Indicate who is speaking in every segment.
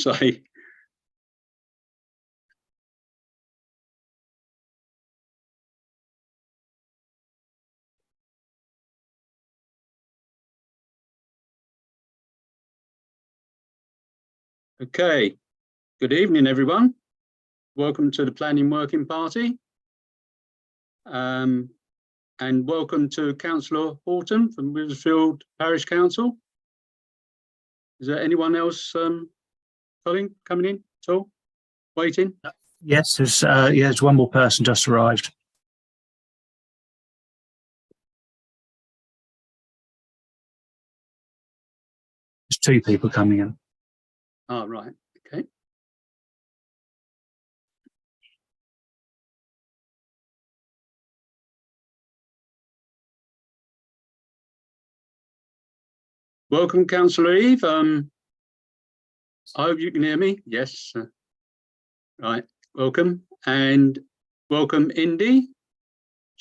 Speaker 1: say. Okay, good evening, everyone. Welcome to the Planning Working Party. And welcome to Councillor Horton from Haverhill Parish Council. Is there anyone else coming in at all? Waiting?
Speaker 2: Yes, there's one more person just arrived. There's two people coming in.
Speaker 1: Oh, right. Okay. Welcome, Councillor Eve. I hope you can hear me. Yes. Right. Welcome. And welcome, Indy.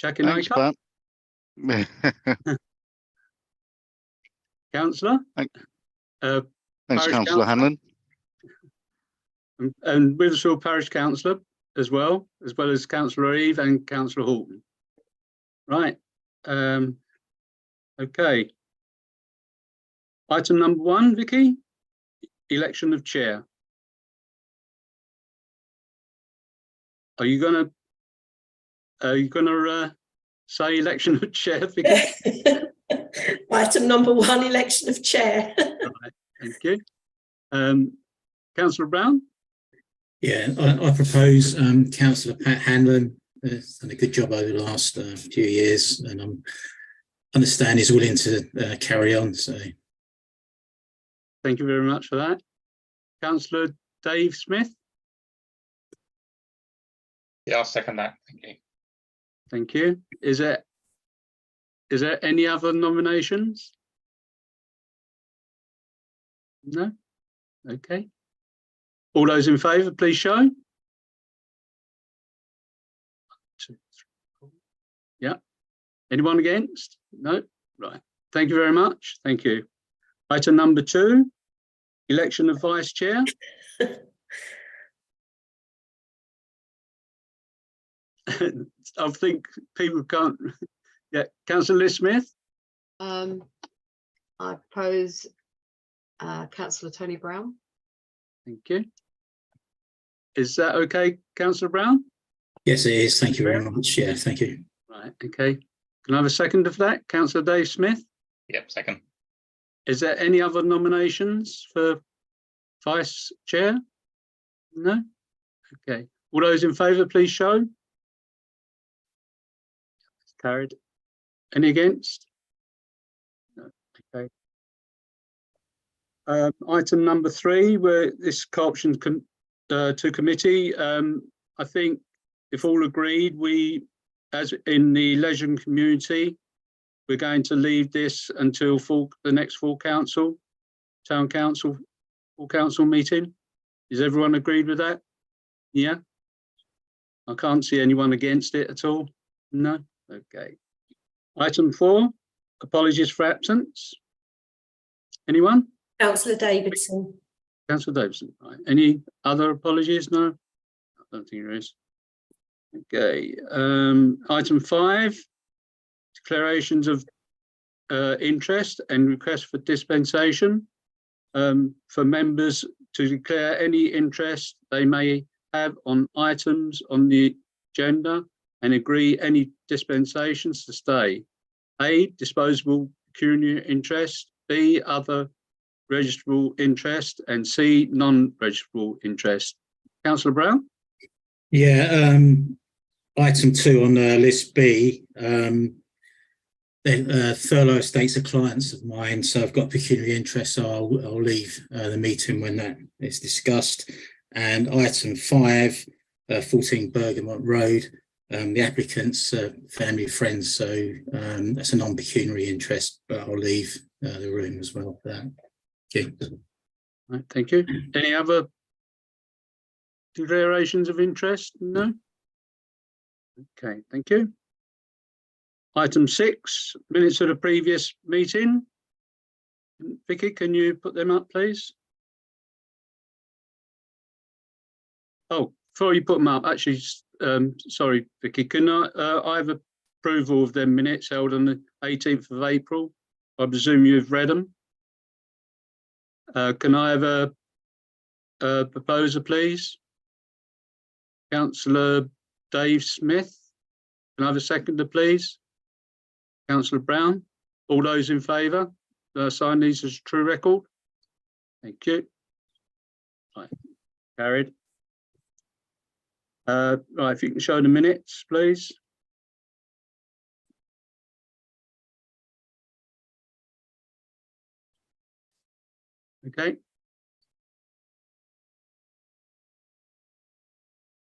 Speaker 3: Thanks, Pat.
Speaker 1: Councillor.
Speaker 3: Thanks, Councillor Hanlon.
Speaker 1: And Haverhill Parish Councillor as well as Councillor Eve and Councillor Horton. Right. Okay. Item number 1, Vicky. Election of chair. Are you gonna say election of chair, Vicky?
Speaker 4: Item number 1, election of chair.
Speaker 1: Right, thank you. Councillor Brown?
Speaker 5: Yeah, I propose Councillor Pat Hanlon has done a good job over the last few years, and I understand he's willing to carry on. So,
Speaker 1: thank you very much for that. Councillor Dave Smith?
Speaker 6: Yeah, I'll second that. Thank you.
Speaker 1: Thank you. Is there any other nominations? No? Okay. All those in favour, please show. 1, 2, 3, 4. Yeah. Anyone against? No? Right. Thank you very much. Thank you. Item number 2, election of vice chair. I think people can't. Yeah, Councillor Smith.
Speaker 7: I propose Councillor Tony Brown.
Speaker 1: Thank you. Is that okay, Councillor Brown?
Speaker 5: yes, it is. Thank you very much. Yeah, thank you.
Speaker 1: Right. Okay. Can I have a second of that, Councillor Dave Smith?
Speaker 6: Yep, second.
Speaker 1: Is there any other nominations for vice chair? No. Okay. All those in favour, please show. Carried. Any against? No. Okay. Item number 3, where this co-option to committee. I think if all agreed, we, as in the leisure community, we're going to leave this until the next full council, town council, full council meeting. Is everyone agreed with that? Yeah. I can't see anyone against it at all. No. Okay. Item 4, apologies for absence. Anyone?
Speaker 4: Councillor Davidson.
Speaker 1: Councillor Davidson. Right. Any other apologies? No? I don't think there is. Okay. Item 5, declarations of interest and request for dispensation for members to declare any interest they may have on items on the agenda and agree any dispensations to stay. A, disposable pecuniary interest. B, other registrable interest. And C, non-registrable interest. Councillor Brown?
Speaker 5: Yeah, item 2 on list B. Furlough estates are clients of mine, so I've got pecuniary interest, so I'll leave the meeting when that is discussed. And item 5, 14 Bergamot Road. The applicant's family friends, so that's a non-pecuniary interest, but I'll leave the room as well for that. Thank you.
Speaker 1: Right, thank you. Any other declarations of interest? No? Okay, thank you. Item 6, minutes of the previous meeting. Vicky, can you put them up, please? Oh, before you put them up, actually, sorry, Vicky, can I have approval of them minutes held on the 18th of April? I presume you've read them. Can I have a proposer, please? Councillor Dave Smith. Can I have a seconder, please? Councillor Brown. All those in favour? Sign these as true record. Thank you. Right. Carried. Right, if you can show the minutes, please. Okay.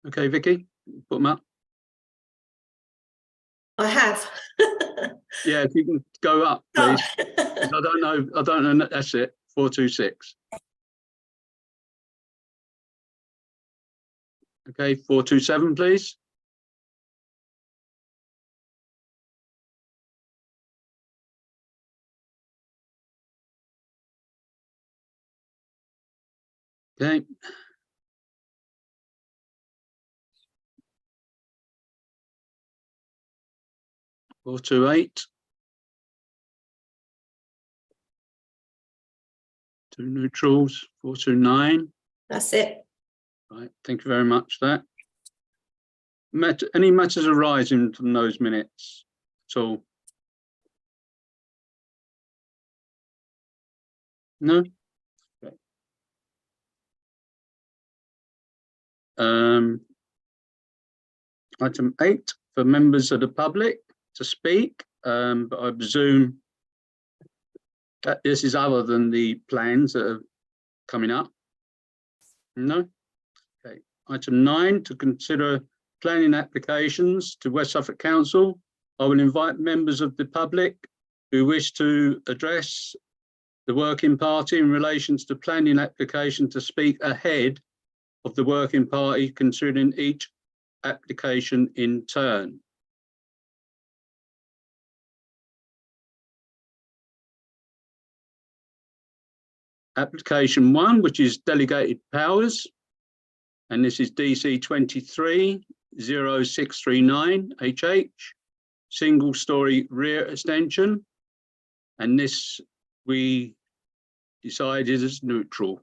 Speaker 1: Okay, Vicky, put them up.
Speaker 4: I have.
Speaker 1: Yeah, if you can go up, please.
Speaker 4: Oh.
Speaker 1: I don't know. That's it. 426. Okay, 427, please. Okay. Four two eight. Two neutrals. 429.
Speaker 4: That's it.
Speaker 1: Right. Thank you very much for that. Any matters arising from those minutes at all? No. Okay. Item 8 for members of the public to speak, but I presume that this is other than the plans that are coming up. No. Okay. Item 9 to consider planning applications to West Suffolk Council. I will invite members of the public who wish to address the working party in relation to the planning application to speak ahead of the working party, considering each application in turn. Application 1, which is delegated powers, and this is DC 230639 HH, single story rear extension, and this we decided as neutral.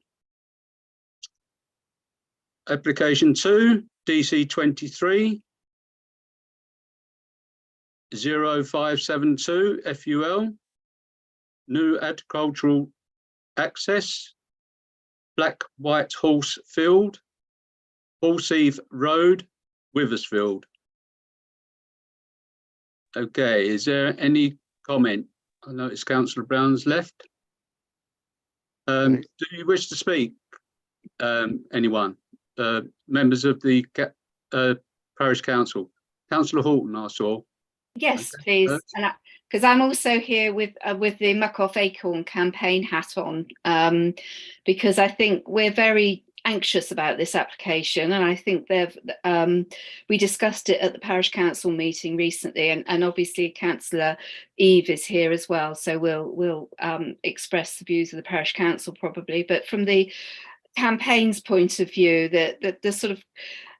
Speaker 1: Application 2, DC 230572 FUL, new agricultural access, Black White Horse Field, Horseeve Road, Withersfield. Okay, is there any comment? I notice Councillor Brown's left. Do you wish to speak, anyone? Members of the Parish Council? Councillor Horton, I saw.
Speaker 8: Yes,
Speaker 1: Okay.
Speaker 8: please. And because I'm also here with the Muck Off Acorn campaign hat on, because I think we're very anxious about this application, and I think we discussed it at the Parish Council meeting recently, and obviously Councillor Eve is here as well, so we'll express the views of the Parish Council probably. But from the campaign's point of view, the sort of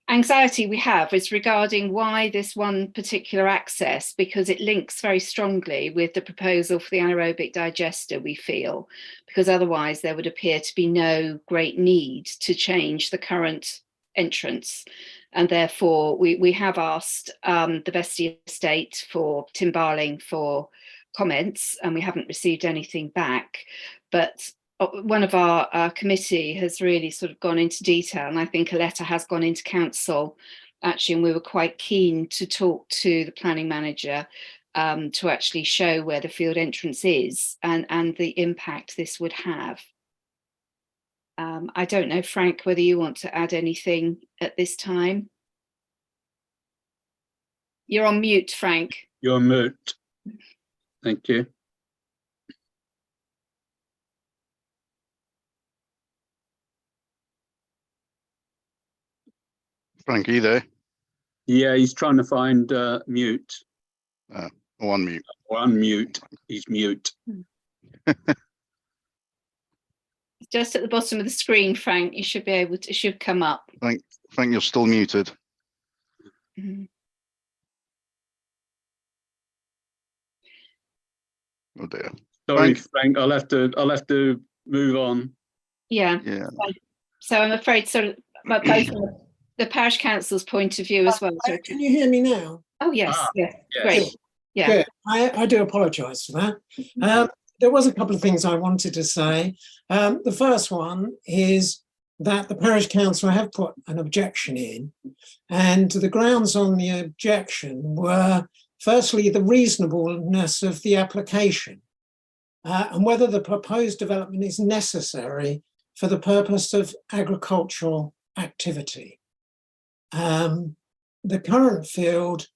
Speaker 8: anxiety we have is regarding why this one particular access, because it links very strongly with the proposal for the anaerobic digester, we feel, because otherwise there would appear to be no great need to change the current entrance. And therefore we have asked the Vesty Estate for Tim Barling for comments, and we haven't received anything back. But one of our committee has really sort of gone into detail, and I think a letter has gone into council actually, and we were quite keen to talk to the planning manager to actually show where the field entrance is and the impact this would have. I don't know, Frank, whether you want to add anything at this time. You're on mute, Frank.
Speaker 1: You're on mute. Thank you.
Speaker 3: Frank, are you there?
Speaker 1: Yeah, he's trying to find mute.
Speaker 3: Or unmute.
Speaker 1: Or unmute. He's mute.
Speaker 8: just at the bottom of the screen, Frank. You should be able to. It should come up.
Speaker 3: Frank, you're still muted.
Speaker 8: Mhm.
Speaker 3: Oh dear.
Speaker 1: Sorry,
Speaker 3: Frank?
Speaker 1: Frank. I'll have to move on.
Speaker 8: Yeah.
Speaker 3: Yeah.
Speaker 8: So I'm afraid, sort of, both from the parish council's point of view as well.
Speaker 9: Can you hear me now?
Speaker 8: Oh yes,
Speaker 1: Ah,
Speaker 8: yes,
Speaker 1: yes.
Speaker 8: great. Yeah.
Speaker 9: Good. I do apologise for that. There was a couple of things I wanted to say. The first one is that the parish council have put an objection in, and the grounds on the objection were, firstly, the reasonableness of the application and whether the proposed development is necessary for the purpose of agricultural activity. The current field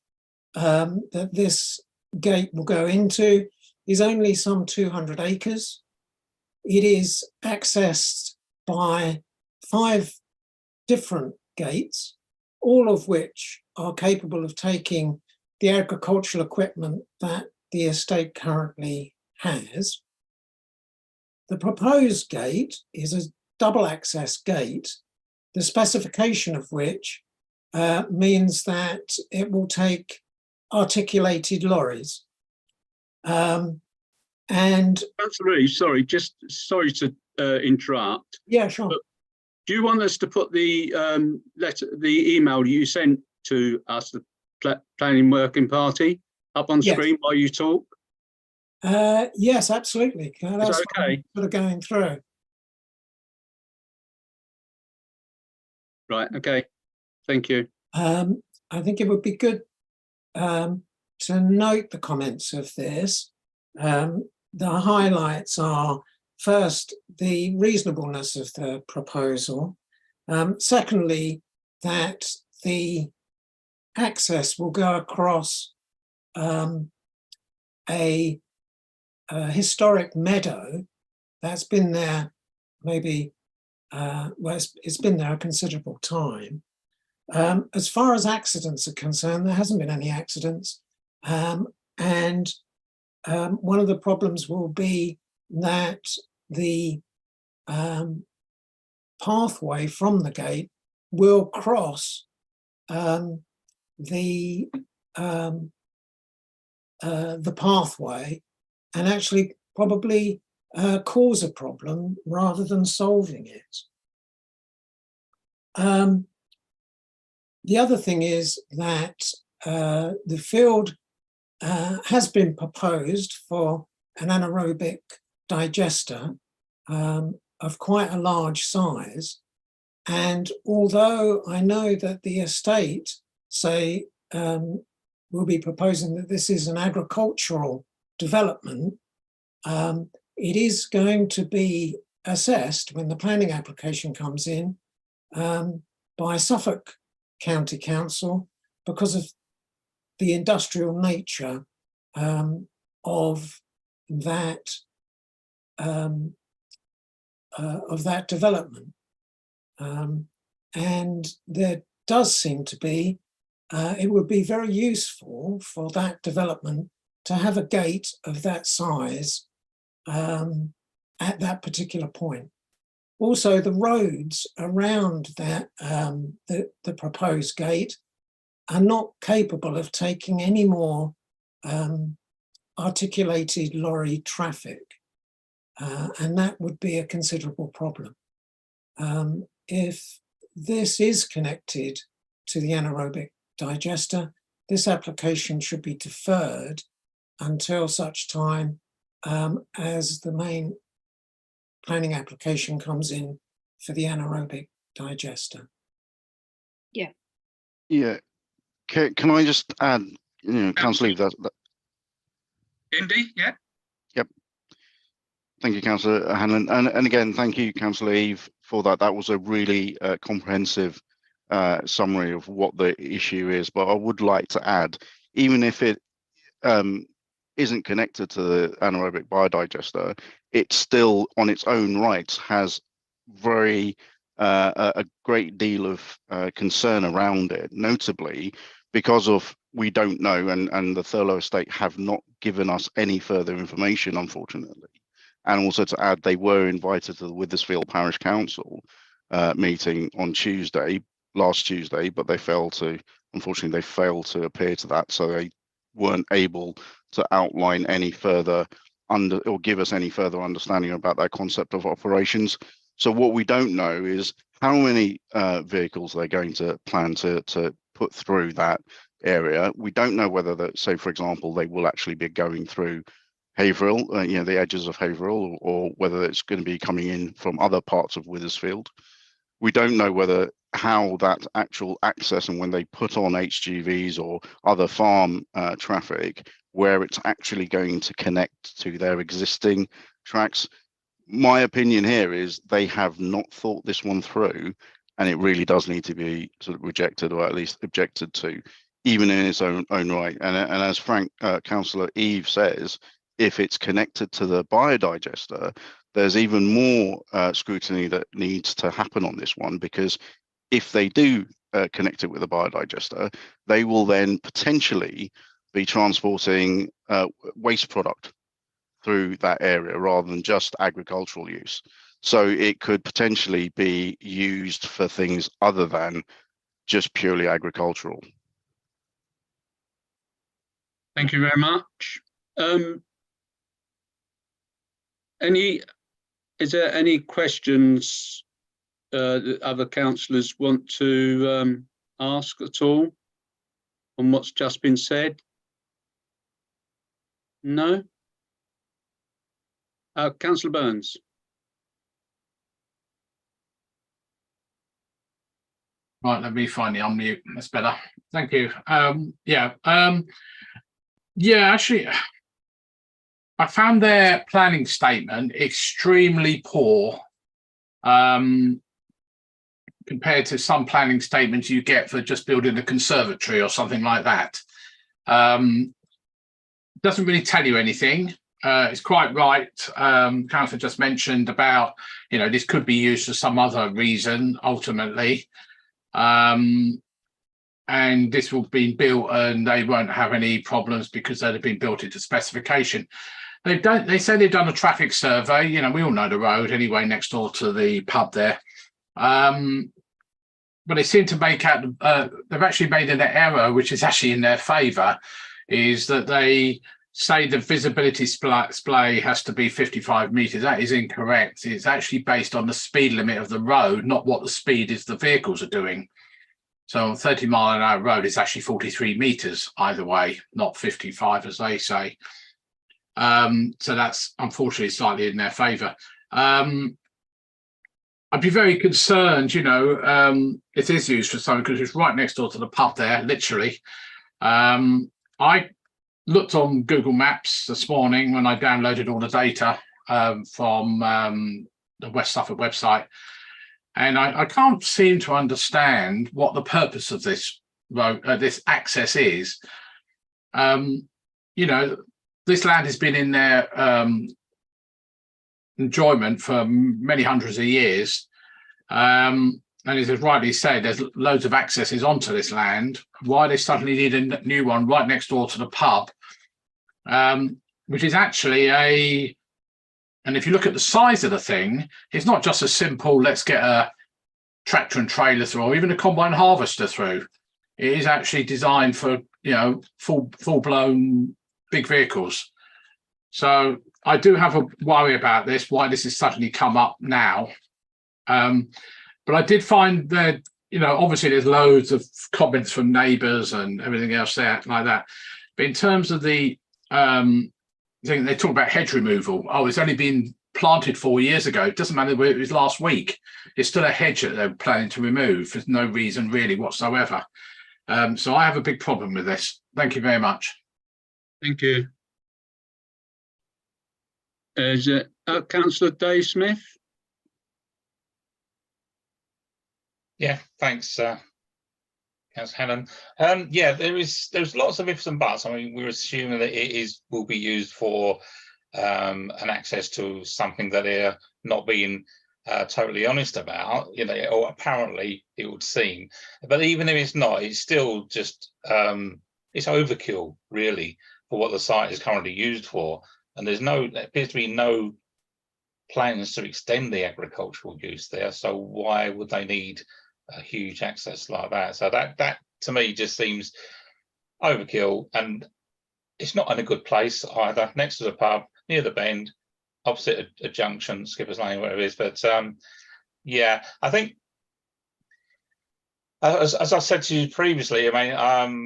Speaker 9: that this gate will go into is only some 200 acres. It is accessed by 5 different gates, all of which are capable of taking the agricultural equipment that the estate currently has. The proposed gate is a double access gate, the specification of which means that it will take articulated lorries. And
Speaker 1: Councillor Reeves, sorry to interrupt.
Speaker 9: yeah, sure.
Speaker 1: But do you want us to put the the email you sent to us, the Planning Working Party, up on
Speaker 9: Yes.
Speaker 1: screen while you talk?
Speaker 9: Yes, absolutely. That's
Speaker 1: Is that
Speaker 9: what I'm
Speaker 1: okay?
Speaker 9: sort of going through.
Speaker 1: Right. Okay. Thank you.
Speaker 9: I think it would be good to note the comments of this. The highlights are, first, the reasonableness of the proposal. Secondly, that the access will go across a historic meadow that's been there maybe, well, it's been there a considerable time. As far as accidents are concerned, there hasn't been any accidents. And one of the problems will be that the pathway from the gate will cross the pathway and actually probably cause a problem rather than solving it. The other thing is that the field has been proposed for an anaerobic digester of quite a large size. And although I know that the estate say will be proposing that this is an agricultural development, it is going to be assessed when the planning application comes in by Suffolk County Council because of the industrial nature of that development. And there does seem to be, it would be very useful for that development to have a gate of that size at that particular point. Also, the roads around that the proposed gate are not capable of taking any more articulated lorry traffic, and that would be a considerable problem. If this is connected to the anaerobic digester, this application should be deferred until such time as the main planning application comes in for the anaerobic digester.
Speaker 8: Yeah.
Speaker 3: Yeah. Can I just add, Councillor Eve, that
Speaker 6: Indy, yeah.
Speaker 3: Yep. Thank you, Councillor Hanlon. And again, thank you, Councillor Eve, for that. That was a really comprehensive summary of what the issue is. But I would like to add, even if it isn't connected to the anaerobic biodigester, it still on its own rights has a great deal of concern around it, notably because of we don't know, and the Thurlow estate have not given us any further information, unfortunately, And also to add, they were invited to the Withersfield Parish Council meeting on last Tuesday, but unfortunately, they failed to appear to that. So they weren't able to outline any further or give us any further understanding about that concept of operations. So what we don't know is how many vehicles they're going to plan to put through that area. We don't know whether that, say, for example, they will actually be going through Haverhill, the edges of Haverhill, or whether it's going to be coming in from other parts of Withersfield. We don't know how that actual access and when they put on HGVs or other farm traffic, where it's actually going to connect to their existing tracks. My opinion here is they have not thought this one through, and it really does need to be sort of rejected, or at least objected to, even in its own right. And as Councillor Eve says, if it's connected to the biodigester, there's even more scrutiny that needs to happen on this one, because if they do connect it with a biodigester, they will then potentially be transporting waste product through that area rather than just agricultural use. So it could potentially be used for things other than just purely agricultural.
Speaker 1: Thank you very much. Is there any questions that other councillors want to ask at all on what's just been said? No? Councillor Burns.
Speaker 6: Right, let me find the unmute. That's better. Thank you. Actually, I found their planning statement extremely poor compared to some planning statements you get for just building a conservatory or something like that. Doesn't really tell you anything. It's quite right. Councillor just mentioned about, this could be used for some other reason ultimately. And this will be built and they won't have any problems because they'd have been built into specification. They say they've done a traffic survey. We all know the road anyway, next door to the pub there. But they seem to make out, they've actually made an error, which is actually in their favour, is that they say the visibility display has to be 55 metres. That is incorrect. It's actually based on the speed limit of the road, not what the speed is the vehicles are doing. So on 30 mile an hour road, it's actually 43 metres either way, not 55 as they say. So that's unfortunately slightly in their favour. I'd be very concerned, it is used for something because it's right next door to the pub there, literally. I looked on Google Maps this morning when I downloaded all the data from the West Suffolk website, and I can't seem to understand what the purpose of this road, this access is. This land has been in their enjoyment for many hundreds of years. And as is rightly said, there's loads of accesses onto this land. Why they suddenly need a new one right next door to the pub, which is actually and if you look at the size of the thing, it's not just a simple, let's get a tractor and trailer through, or even a combine harvester through. It is actually designed for, full-blown big vehicles. So I do have a worry about this, why this has suddenly come up now. But I did find that, obviously there's loads of comments from neighbours and everything else there like that. But in terms of the thing, they talk about hedge removal. Oh, it's only been planted 4 years ago. It doesn't matter whether it was last week. It's still a hedge that they're planning to remove. There's no reason really whatsoever. So I have a big problem with this. Thank you very much.
Speaker 1: Thank you. Is it Councillor Dave Smith?
Speaker 10: Yeah, thanks, Councillor Helen. There's lots of ifs and buts. I mean, we're assuming that it will be used for an access to something that they're not being totally honest about, or apparently it would seem. But even if it's not, it's still just it's overkill really for what the site is currently used for. And there appears to be no plans to extend the agricultural use there. So why would they need a huge access like that? So that to me just seems overkill, and it's not in a good place either. Next to the pub, near the bend, opposite a junction, Skipper's Lane, whatever it is. But yeah, I think, as I said to you previously, I mean,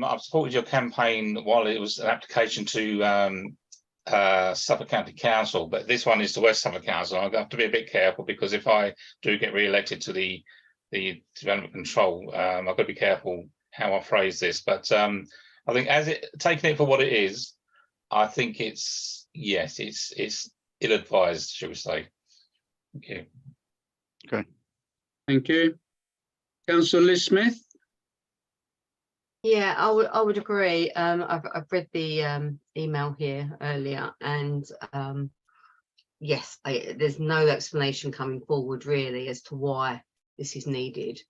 Speaker 10: I've supported your campaign while it was an application to Suffolk County Council, but this one is to West Suffolk Council. I have to be a bit careful, because if I do get re-elected to the development control, I've got to be careful how I phrase this. But I think, taking it for what it is, I think it's ill-advised, shall we say. Thank you.
Speaker 3: Okay.
Speaker 1: Thank you. Councillor Liz Smith.
Speaker 7: Yeah, I would agree. I've read the email here earlier, and yes, there's no explanation coming forward really as to why this is needed.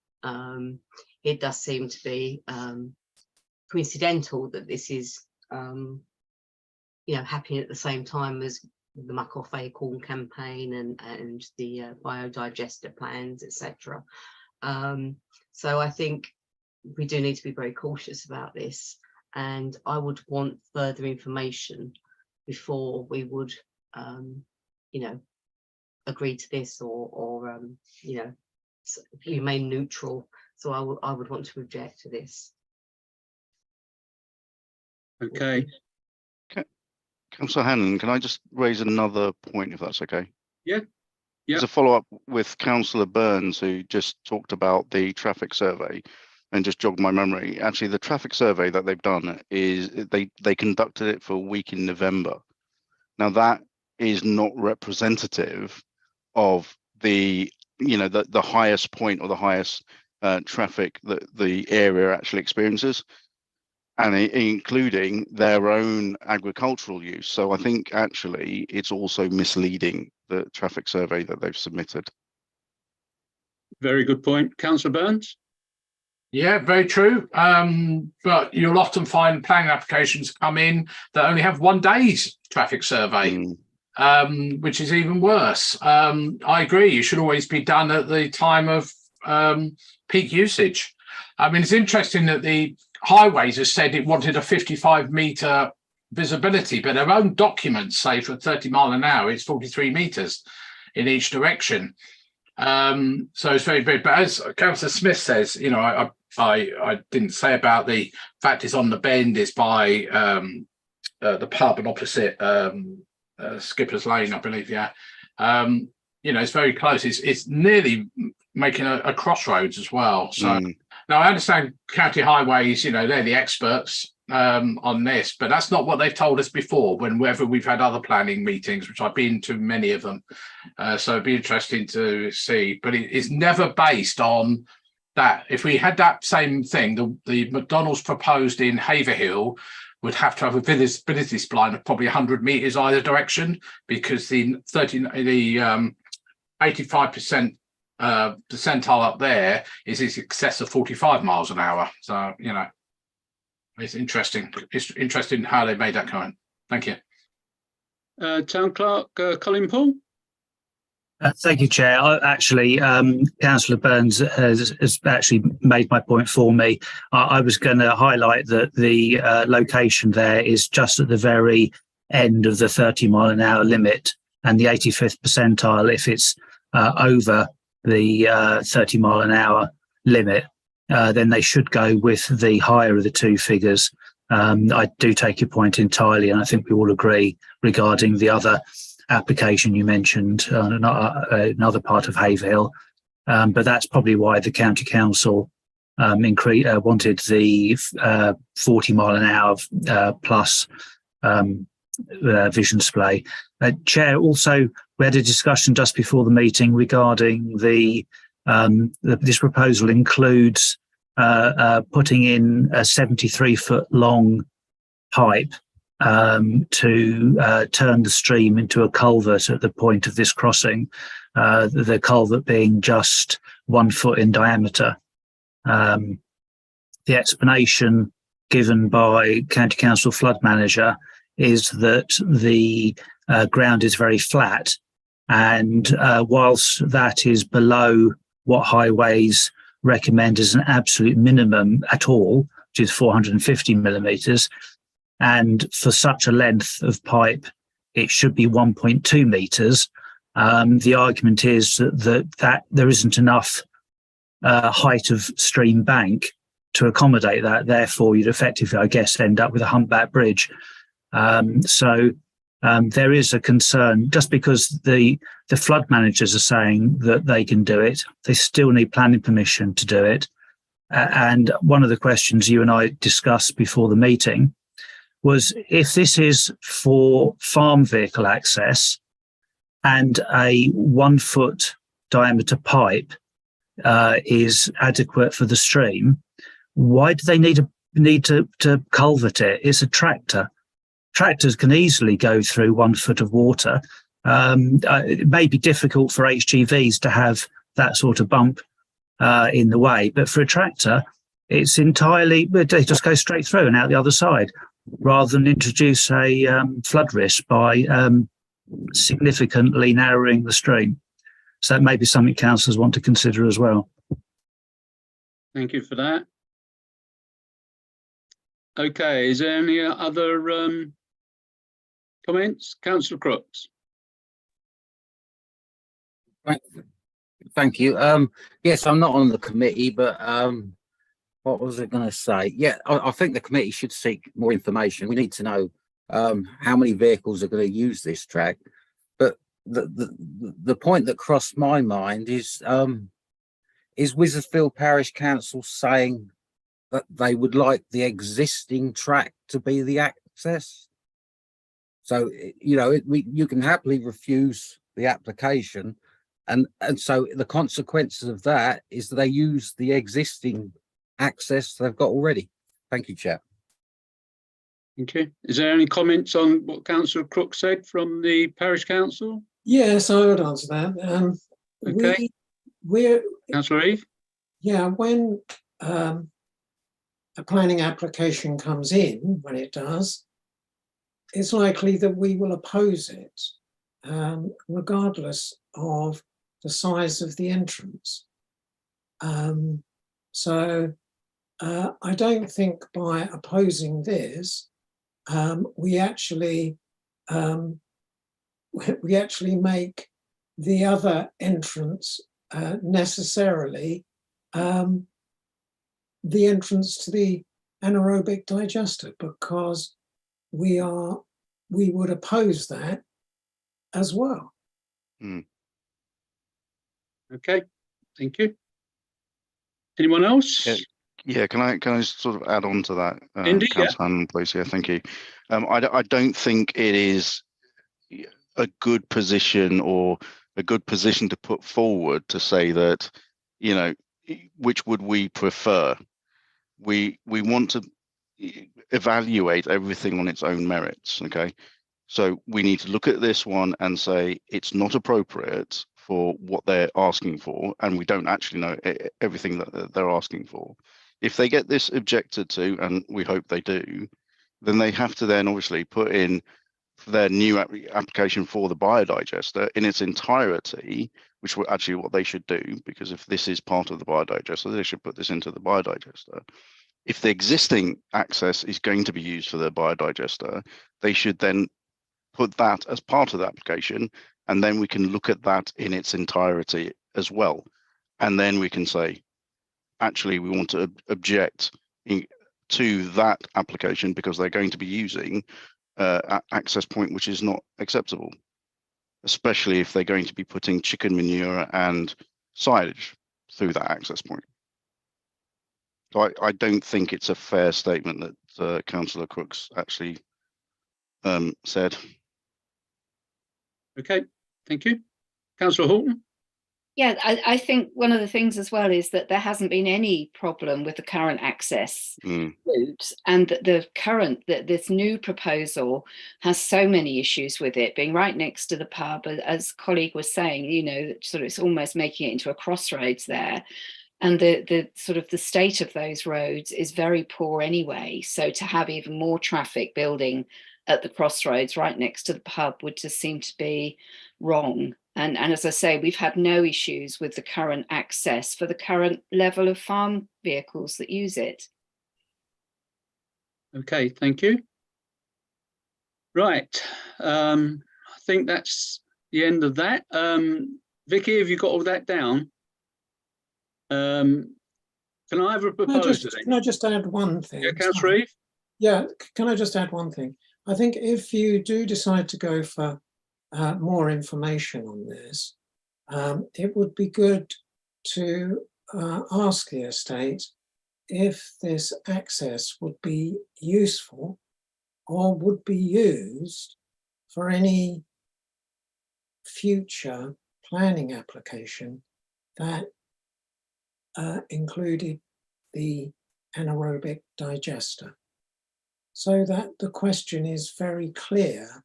Speaker 7: It does seem to be coincidental that this is happening at the same time as the Muck Off Acorn campaign and the biodigester plans, etc. So I think we do need to be very cautious about this, and I would want further information before we would agree to this or remain neutral. So I would want to object to this.
Speaker 1: Okay.
Speaker 3: Councillor Hannon, can I just raise another point, if that's okay?
Speaker 1: Yeah.
Speaker 3: As a follow-up with Councillor Burns, who just talked about the traffic survey and just jogged my memory. Actually, the traffic survey that they've done is they conducted it for a week in November. Now, that is not representative of the highest point or the highest traffic that the area actually experiences, and including their own agricultural use. So I think actually it's also misleading, the traffic survey that they've submitted.
Speaker 1: Very good point. Councillor Burns.
Speaker 6: Yeah, very true. But you'll often find planning applications come in that only have 1 day's traffic survey, which is even worse. I agree, you should always be done at the time of peak usage. I mean, it's interesting that the highways has said it wanted a 55-metre visibility, but their own documents say for 30 mile an hour, it's 43 metres in each direction. So it's very big. But as Councillor Smith says, I didn't say about the fact it's on the bend, is by the pub and opposite Skipper's Lane, I believe. Yeah, it's very close. It's nearly making a crossroads as well. So now I understand county highways, they're the experts on this, but that's not what they've told us before whenever we've had other planning meetings, which I've been to many of them. So it'd be interesting to see, but it's never based on that. If we had that same thing, the McDonald's proposed in Haverhill would have to have a visibility spline of probably 100 metres either direction, because the 85% percentile up there is in excess of 45 miles an hour. So, it's interesting. It's interesting how they made that comment. Thank you.
Speaker 1: Town Clerk Colin Paul.
Speaker 2: Thank you, Chair. Councillor Burns has actually made my point for me. I was going to highlight that the location there is just at the very end of the 30 mile an hour limit, and the 85th percentile, if it's over the 30 mile an hour limit, then they should go with the higher of the two figures. I do take your point entirely, and I think we all agree regarding the other application you mentioned, another part of Haverhill, but that's probably why the county council wanted the 40 mile an hour plus vision display. Chair, also we had a discussion just before the meeting regarding this proposal includes putting in a 73-foot long pipe to turn the stream into a culvert at the point of this crossing, the culvert being just 1 foot in diameter. The explanation given by County Council Flood Manager is that the ground is very flat, And whilst that is below what highways recommend as an absolute minimum at all, which is 450 millimetres, and for such a length of pipe, it should be 1.2 metres. The argument is that there isn't enough height of stream bank to accommodate that. Therefore, you'd effectively, I guess, end up with a humpback bridge. So there is a concern. Just because the flood managers are saying that they can do it, they still need planning permission to do it. And one of the questions you and I discussed before the meeting was, if this is for farm vehicle access and a 1 foot diameter pipe is adequate for the stream, why do they need to culvert it? It's a tractor. Tractors can easily go through 1 foot of water. It may be difficult for HGVs to have that sort of bump in the way, but for a tractor, it's entirely, they just go straight through and out the other side, rather than introduce a flood risk by significantly narrowing the stream. So that may be something councillors want to consider as well.
Speaker 1: Thank you for that. Okay, is there any other comments? Councillor Crooks.
Speaker 11: Thank you. Yes, I'm not on the committee, but what was I going to say? Yeah, I think the committee should seek more information. We need to know how many vehicles are going to use this track. But the point that crossed my mind is Withersfield Parish Council saying that they would like the existing track to be the access? So, you know, you can happily refuse the application. And so the consequences of that is that they use the existing access they've got already. Thank you, Chair.
Speaker 1: Okay. Is there any comments on what Councillor Crook said from the Parish Council?
Speaker 9: Yes, I would answer that.
Speaker 1: Okay.
Speaker 9: We're
Speaker 1: Councillor Eve?
Speaker 9: Yeah, when a planning application comes in, when it does, it's likely that we will oppose it, regardless of the size of the entrance. So I don't think by opposing this, we actually make the other entrance necessarily the entrance to the anaerobic digester, because we would oppose that as well.
Speaker 1: Okay, thank you. Anyone else?
Speaker 3: Yeah, can I sort of add on to that,
Speaker 1: Indeed,
Speaker 3: Councillor Hannon, please? Yeah, thank you. I don't think it is a good position or a good position to put forward to say that, you know, which would we prefer? We want to evaluate everything on its own merits. Okay, so we need to look at this one and say it's not appropriate for what they're asking for, and we don't actually know everything that they're asking for. If they get this objected to, and we hope they do, then they have to then obviously put in their new application for the biodigester in its entirety, which were actually what they should do, because if this is part of the biodigester, they should put this into the biodigester. If the existing access is going to be used for the biodigester, they should then put that as part of the application, and then we can look at that in its entirety as well. And then we can say, actually, we want to object to that application because they're going to be using access point which is not acceptable, especially if they're going to be putting chicken manure and silage through that access point. So I don't think it's a fair statement that Councillor Crooks actually said.
Speaker 1: Okay, thank you. Councillor Horton?
Speaker 8: Yeah, I think one of the things as well is that there hasn't been any problem with the current access route, and that this new proposal has so many issues with it being right next to the pub, as colleague was saying, you know, sort of it's almost making it into a crossroads there. And the sort of the state of those roads is very poor anyway. So to have even more traffic building at the crossroads right next to the pub would just seem to be wrong. And as I say, we've had no issues with the current access for the current level of farm vehicles that use it.
Speaker 1: Okay, thank you. Right, I think that's the end of that. Vicky, have you got all that down? Can I have a proposal?
Speaker 9: Can I just add one thing?
Speaker 1: Yeah, Councillor Reeve?
Speaker 9: Yeah, can I just add one thing? I think if you do decide to go for more information on this, it would be good to ask the estate if this access would be useful or would be used for any future planning application that included the anaerobic digester, so that the question is very clear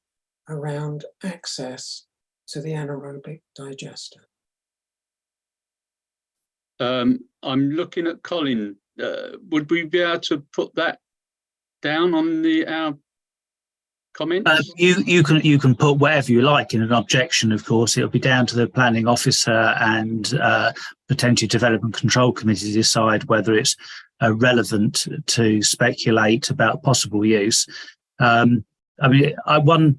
Speaker 9: around access to the anaerobic digester.
Speaker 1: I'm looking at Colin. Would we be able to put that down on our comments?
Speaker 2: You can put whatever you like in an objection. Of course, it'll be down to the planning officer and potentially development control committee to decide whether it's relevant to speculate about possible use. I mean, one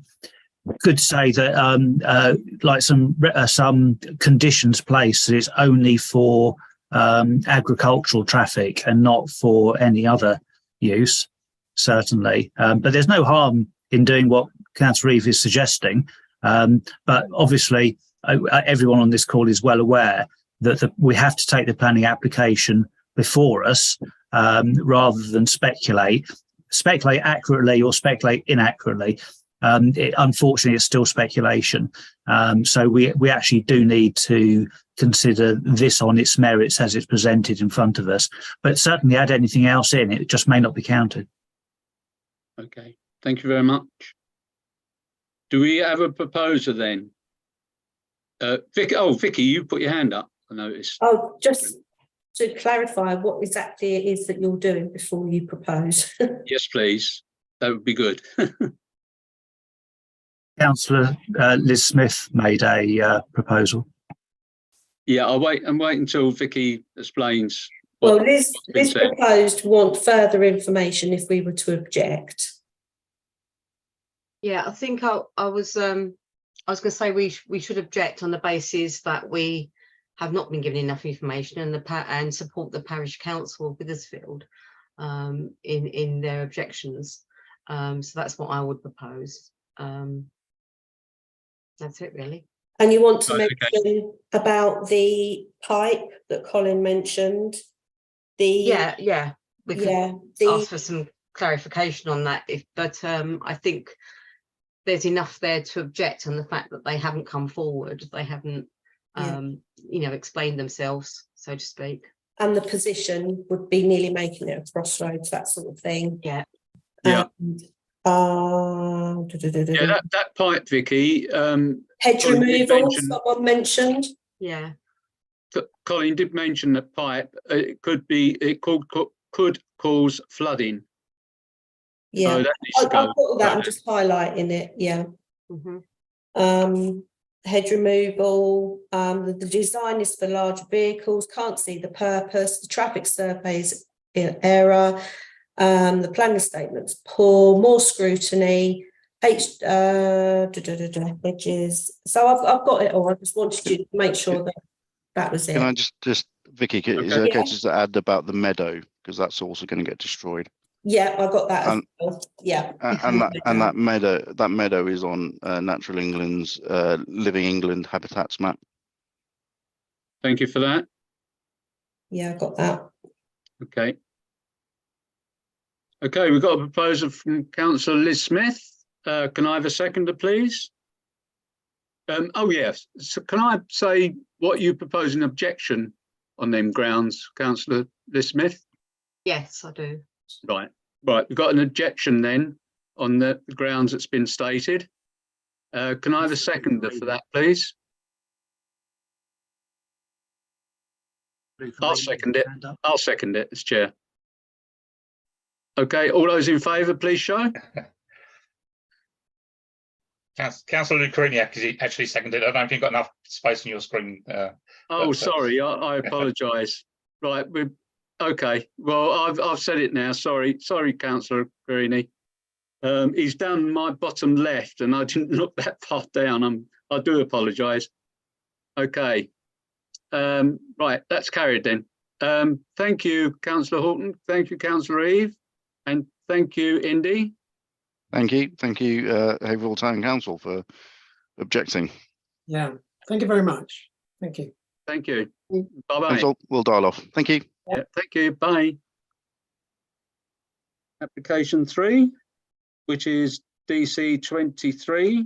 Speaker 2: could say that like some conditions placed that it's only for agricultural traffic and not for any other use, certainly. But there's no harm in doing what Councillor Reeve is suggesting. But obviously, everyone on this call is well aware that we have to take the planning application before us rather than speculate accurately or speculate inaccurately. Unfortunately, it's still speculation. So we actually do need to consider this on its merits as it's presented in front of us. But certainly add anything else in, it just may not be counted.
Speaker 1: Okay, thank you very much. Do we have a proposer then? Vicky, you put your hand up, I noticed.
Speaker 4: Oh, just to clarify what exactly it is that you're doing before you propose.
Speaker 1: Yes, please. That would be good.
Speaker 2: Councillor Liz Smith made a proposal.
Speaker 1: Yeah, I'm waiting until Vicky explains.
Speaker 4: Well, Liz proposed want further information if we were to object.
Speaker 7: Yeah, I think I was going to say we should object on the basis that we have not been given enough information and support the parish council of Withersfield in their objections. So that's what I would propose. That's it, really.
Speaker 4: And you want to mention about the pipe that Colin mentioned? Yeah. We can ask for some clarification on that. But I think there's enough there to object on the fact that they haven't come forward. They haven't, explained themselves, so to speak. And the position would be nearly making it a crossroads, that sort of thing.
Speaker 7: Yeah.
Speaker 1: Yeah.
Speaker 4: Yeah,
Speaker 1: that pipe, Vicky.
Speaker 4: Hedge removal, someone mentioned.
Speaker 7: Yeah.
Speaker 1: Colin did mention the pipe. It could cause flooding.
Speaker 4: Yeah,
Speaker 1: so
Speaker 4: I've got that. I'm just highlighting it. Yeah.
Speaker 7: Mm-hmm.
Speaker 4: Hedge removal. The design is for large vehicles. Can't see the purpose. The traffic surveys in error. The planning statement's poor. More scrutiny. Hedges. So I've got it all. I just wanted you to make sure that was it.
Speaker 3: Can I just Vicky, is it okay just to add about the meadow, because that's also going to get destroyed?
Speaker 4: Yeah, I got that as well. Yeah.
Speaker 3: And that meadow is on Natural England's Living England Habitats map.
Speaker 1: Thank you for that.
Speaker 4: Yeah, I got that.
Speaker 1: Okay. Okay, we've got a proposal from Councillor Liz Smith. Can I have a seconder, please? Oh yes. So can I say what you propose in objection on them grounds, Councillor Liz Smith?
Speaker 7: Yes, I do.
Speaker 1: Right. We've got an objection then on the grounds that's been stated. Can I have a seconder for that, please? I'll second it. I'll second it as chair. Okay, all those in favour, please show.
Speaker 10: Councillor Lucrania actually seconded. I don't know if you've got enough space on your screen.
Speaker 1: Oh, sorry, I apologise. Right, okay. Well, I've said it now. Sorry, Councillor Carini. He's down my bottom left, and I didn't look that far down. I do apologise. Okay. Right, that's carried then. Thank you, Councillor Horton. Thank you, Councillor Eve, and thank you, Indy.
Speaker 3: Thank you, Haverhill Town Council for objecting.
Speaker 9: Yeah, thank you very much. Thank you.
Speaker 1: Thank you. Bye-bye.
Speaker 3: Council, we'll dial off. Thank you.
Speaker 1: Yeah, thank you. Bye. Application 3, which is DC 23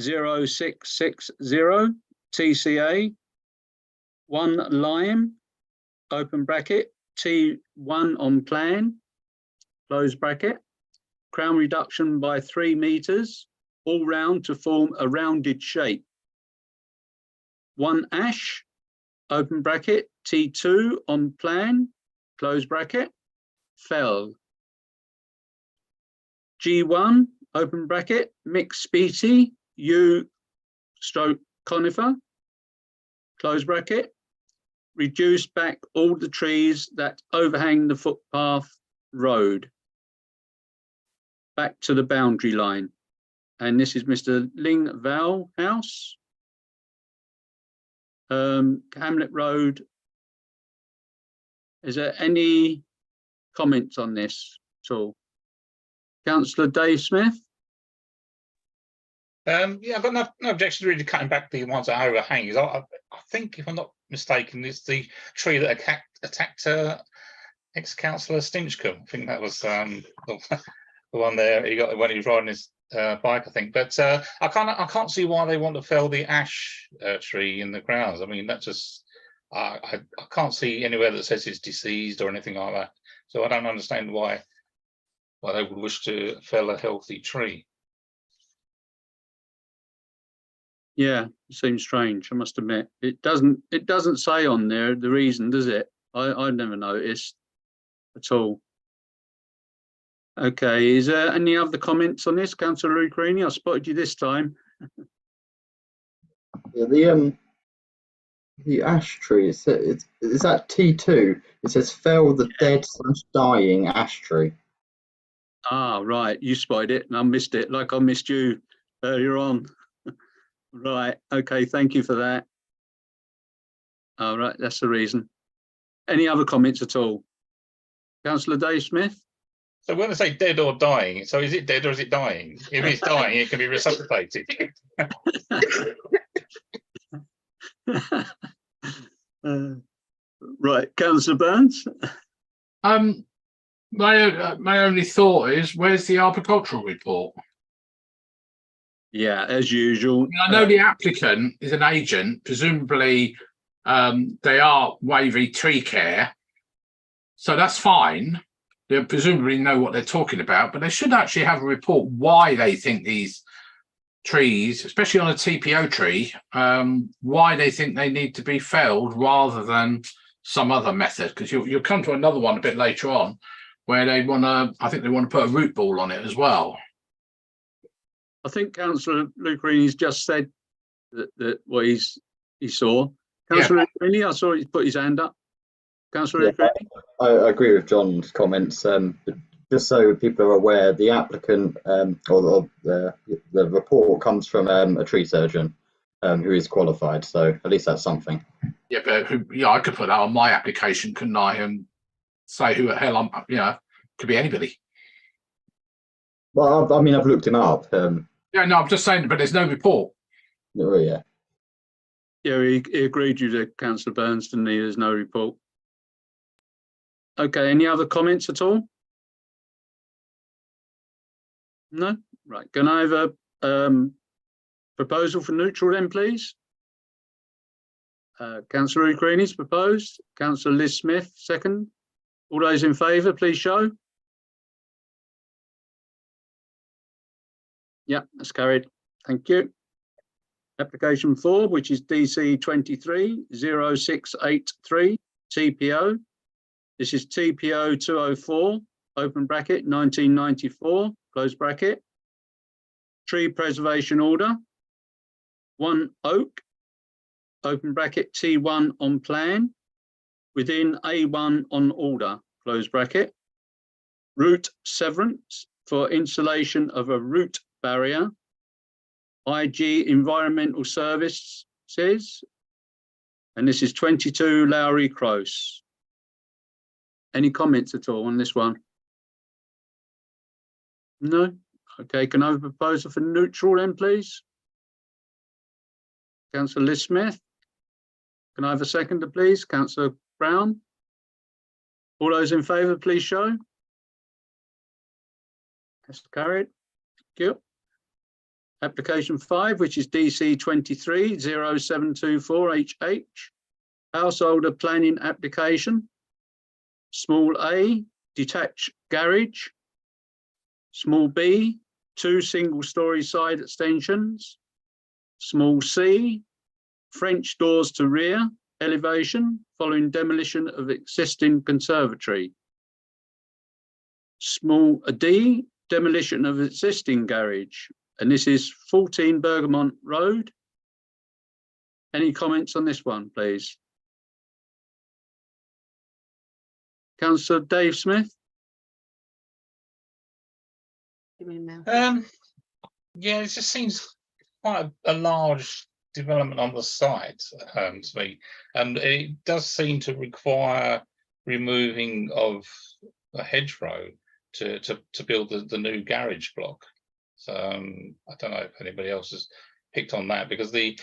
Speaker 1: 0660 TCA 1 Lime, open bracket, T1 on plan, close bracket, crown reduction by 3 meters, all round to form a rounded shape. 1 Ash, open bracket, T2 on plan, close bracket, fell. G1, open bracket, mixed species, U stroke conifer, close bracket, reduce back all the trees that overhang the footpath road back to the boundary line. And this is Mr. Ling Val House, Hamlet Road. Is there any comments on this at all? Councillor Dave Smith?
Speaker 10: Yeah, I've got no objection really to cutting back the ones that overhang. I think, if I'm not mistaken, it's the tree that attacked ex-councillor Stinchcombe. I think that was the one there he got when he was riding his bike, I think. But I can't see why they want to fell the ash tree in the grounds. I mean, that just I can't see anywhere that says it's diseased or anything like that. So I don't understand why they would wish to fell a healthy tree.
Speaker 1: Yeah, it seems strange, I must admit. It doesn't say on there the reason, does it? I've never noticed at all. Okay, is there any other comments on this, Councillor Lucrini? I spotted you this time.
Speaker 12: Yeah, the ash tree, is that T2? It says fell the dead / dying ash tree.
Speaker 1: Ah, right, you spotted it and I missed it, like I missed you earlier on. Right, okay, thank you for that. All right, that's the reason. Any other comments at all? Councillor Dave Smith?
Speaker 10: So when they say dead or dying, so is it dead or is it dying? If it's dying, it can be resuscitated.
Speaker 1: Right, Councillor Burns?
Speaker 6: My only thought is, where's the arboricultural report?
Speaker 1: Yeah, as usual.
Speaker 6: I know the applicant is an agent, presumably they are Wavy Tree Care, so that's fine. They presumably know what they're talking about, but they should actually have a report why they think these trees, especially on a TPO tree, why they think they need to be felled rather than some other method, because you'll come to another one a bit later on where they want to, I think they want to put a root ball on it as well.
Speaker 1: I think Councillor Lucrini's just said that what he saw. Councillor Lucrini, I saw he put his hand up. Councillor Lucrini?
Speaker 12: I agree with John's comments. Just so people are aware, the applicant or the report comes from a tree surgeon who is qualified. So at least that's something.
Speaker 6: Yeah, but I could put that on my application, couldn't I? And say who the hell I'm, could be anybody.
Speaker 12: Well, I mean, I've looked him up.
Speaker 6: Yeah, no, I'm just saying, but there's no report.
Speaker 12: Oh, yeah.
Speaker 1: Yeah, he agreed with you, Councillor Burns, didn't he? There's no report. Okay, any other comments at all? No? Right, can I have a proposal for neutral then, please? Councillor Lucrini's proposed. Councillor Liz Smith, second. All those in favour, please show. Yeah, that's carried. Thank you. Application 4, which is DC 23 0683 TPO. This is TPO 204, open bracket, 1994, close bracket. tree preservation order. 1 oak, open bracket T1 on plan, within A1 on order, close bracket. Root severance for installation of a root barrier. IG Environmental Services, and this is 22 Lowry Close. Any comments at all on this one? No? Okay, can I have a proposal for neutral then, please? Councillor Liz Smith. Can I have a seconder, please? Councillor Brown. All those in favour, please show. That's carried. Thank you. Application 5, which is DC 230724HH, householder planning application. Small A, detached garage. Small B, 2 single-storey side extensions. Small C, French doors to rear elevation following demolition of existing conservatory. Small D, demolition of existing garage, and this is 14 Bergamont Road. Any comments on this one, please? Councillor Dave Smith.
Speaker 10: Yeah, it just seems quite a large development on the site to me, and it does seem to require removing of a hedgerow to build the new garage block. So I don't know if anybody else has picked on that, because I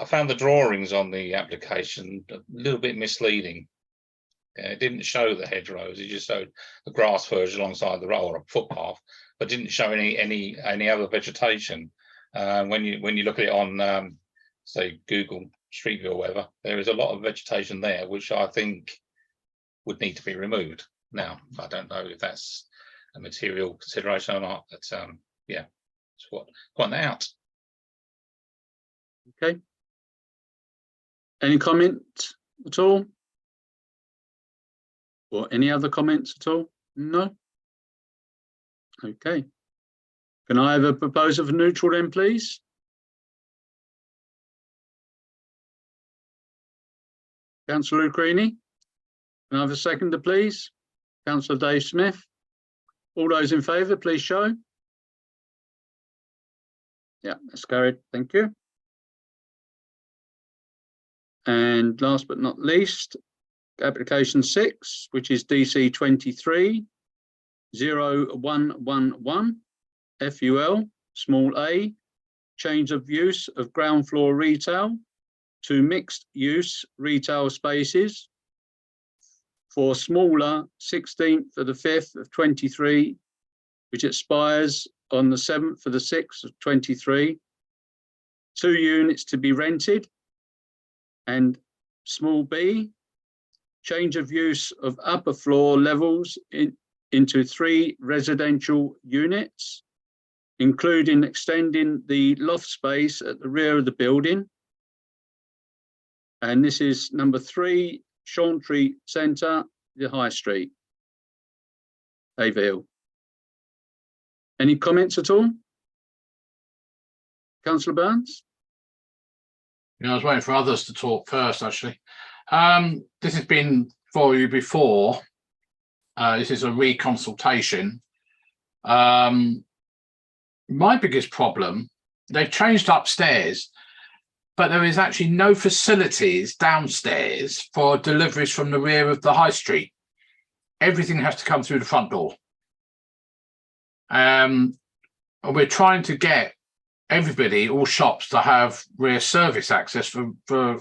Speaker 10: found the drawings on the application a little bit misleading. It didn't show the hedgerows; it just showed the grass verge alongside the road, or a footpath, but didn't show any other vegetation. When you look at it on say Google Street View or whatever, there is a lot of vegetation there, which I think would need to be removed. Now, I don't know if that's a material consideration or not, but yeah, it's what point out.
Speaker 1: Okay. Any comment at all? Or any other comments at all? No? Okay. Can I have a proposal for neutral then, please? Councillor Lucrini. Can I have a seconder, please? Councillor Dave Smith. All those in favour, please show. Yeah, that's carried. Thank you. And last but not least, application 6, which is DC 230111 FUL, small a, change of use of ground floor retail to mixed use retail spaces for smaller 16th of the 5th of 23, which expires on the 7th of the 6th of 23. 2 units to be rented. And small b, change of use of upper floor levels into 3 residential units, including extending the loft space at the rear of the building. And this is number 3, Chantry Centre, the High Street, Haverhill. Any comments at all? Councillor Burns?
Speaker 6: You know, I was waiting for others to talk first, actually. This has been for you before. This is a reconsultation. My biggest problem, they've changed upstairs, but there is actually no facilities downstairs for deliveries from the rear of the high street. Everything has to come through the front door. And we're trying to get everybody, all shops, to have rear service access for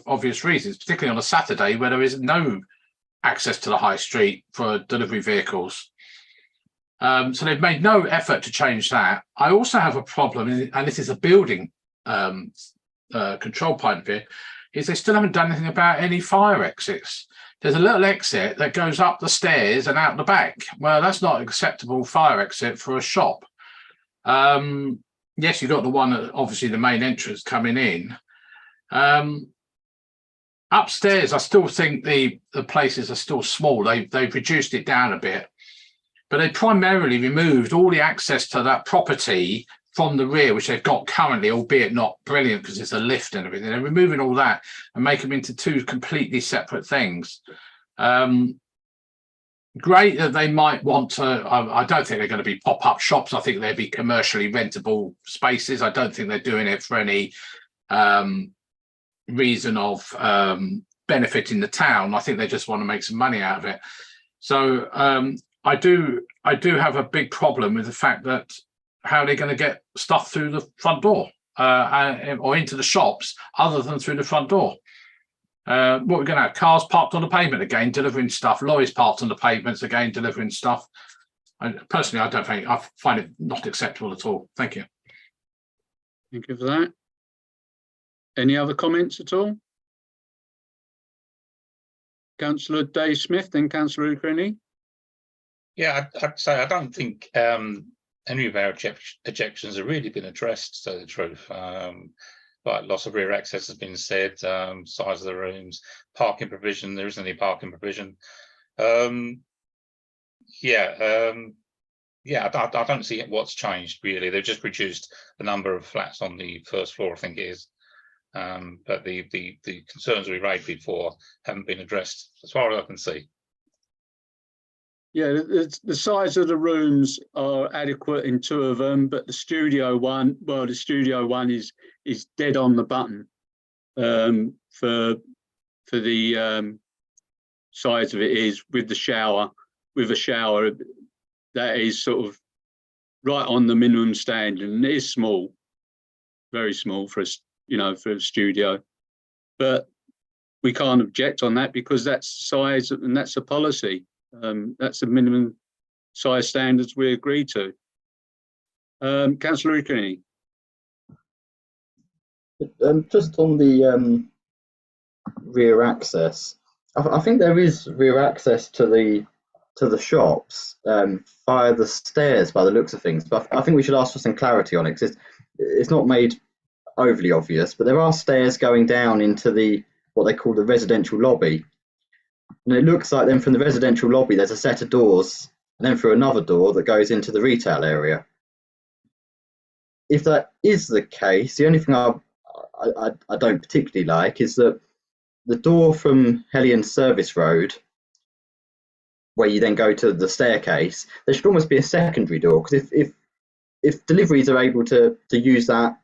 Speaker 6: obvious reasons, particularly on a Saturday where there is no access to the high street for delivery vehicles. So they've made no effort to change that. I also have a problem, and this is a building control point of view, is they still haven't done anything about any fire exits. There's a little exit that goes up the stairs and out the back. Well, that's not an acceptable fire exit for a shop. Yes, you've got the one that obviously the main entrance coming in. Upstairs, I still think the places are still small. They've reduced it down a bit, but they primarily removed all the access to that property from the rear, which they've got currently, albeit not brilliant because it's a lift and everything. They're removing all that and make them into two completely separate things. Great that they might want to. I don't think they're going to be pop-up shops. I think they'd be commercially rentable spaces. I don't think they're doing it for any reason of benefiting the town. I think they just want to make some money out of it. So I do have a big problem with the fact that how they're going to get stuff through the front door or into the shops other than through the front door. What we're going to have, cars parked on the pavement again, delivering stuff, lorries parked on the pavements again, delivering stuff. Personally, I find it not acceptable at all. Thank you.
Speaker 1: Thank you for that. Any other comments at all? Councillor Dave Smith, then Councillor Ukraini.
Speaker 10: Yeah, I'd say I don't think any of our objections have really been addressed, to tell the truth. Like loss of rear access has been said, size of the rooms, parking provision, there isn't any parking provision. I don't see what's changed really. They've just reduced the number of flats on the first floor, I think it is. But the concerns we raised before haven't been addressed as far as I can see.
Speaker 1: Yeah, the size of the rooms are adequate in 2 of them, but the studio one, well, the studio one is dead on the button for the size of it is with the shower, with a shower that is sort of right on the minimum standard, and it is small, very small for for a studio, but we can't object on that because that's size and that's a policy. That's the minimum size standards we agree to. Councillor Ukraini.
Speaker 12: Just on the rear access, I think there is rear access to the shops via the stairs by the looks of things, but I think we should ask for some clarity on it because it's not made overly obvious, but there are stairs going down into what they call the residential lobby. And it looks like then from the residential lobby, there's a set of doors, and then through another door that goes into the retail area. If that is the case, the only thing I don't particularly like is that the door from Hellion Service Road, where you then go to the staircase, there should almost be a secondary door, because if deliveries are able to use that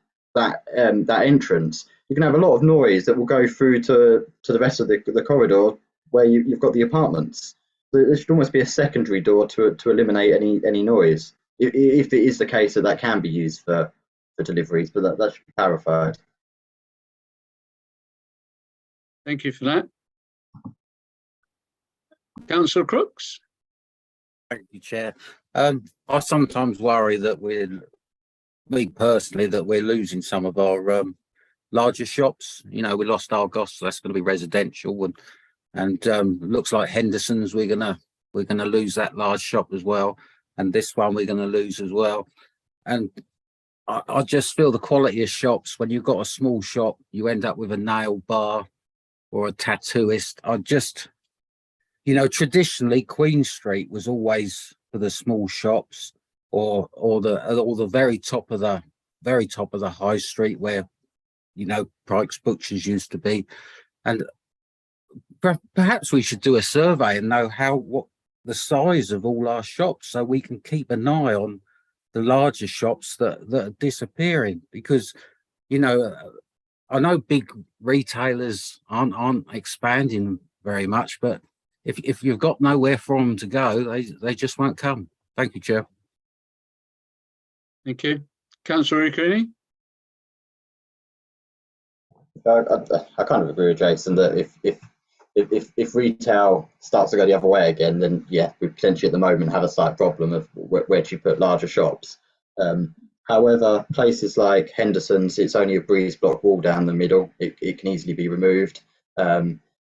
Speaker 12: entrance, you can have a lot of noise that will go through to the rest of the corridor where you've got the apartments. So there should almost be a secondary door to eliminate any noise, if it is the case that can be used for deliveries, but that should be clarified.
Speaker 1: Thank you for that. Councillor Crooks.
Speaker 11: Thank you, Chair. I sometimes worry that me personally, that we're losing some of our larger shops. We lost Argos, so that's going to be residential, and looks like Henderson's. We're gonna lose that large shop as well, and this one we're going to lose as well. And I just feel the quality of shops, when you've got a small shop, you end up with a nail bar or a tattooist. Traditionally Queen Street was always for the small shops, or the very top of the high street where Pike's Butchers used to be. And perhaps we should do a survey and know what the size of all our shops, so we can keep an eye on the larger shops that are disappearing. Because I know big retailers aren't expanding very much, but if you've got nowhere for them to go, they just won't come. Thank you, Chair.
Speaker 1: Thank you. Councillor Ukraini.
Speaker 12: I kind of agree with Jason that if retail starts to go the other way again, then yeah, we potentially at the moment have a slight problem of where do you put larger shops. However, places like Henderson's, it's only a breeze block wall down the middle. It can easily be removed.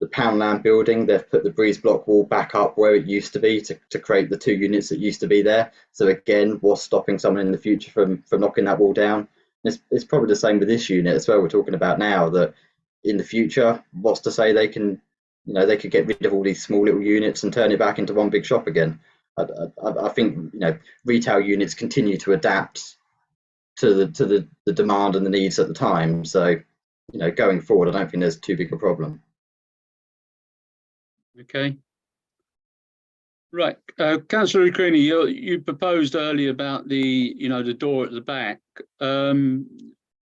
Speaker 12: The Poundland building, they've put the breeze block wall back up where it used to be to create the 2 units that used to be there. So again, what's stopping someone in the future from knocking that wall down? It's probably the same with this unit as well. We're talking about now that in the future, what's to say they can, they could get rid of all these small little units and turn it back into one big shop again. I think retail units continue to adapt to the demand and the needs at the time. So, going forward, I don't think there's too big a problem.
Speaker 1: Okay. Right, Councillor Creaney, you proposed earlier about the the door at the back. Do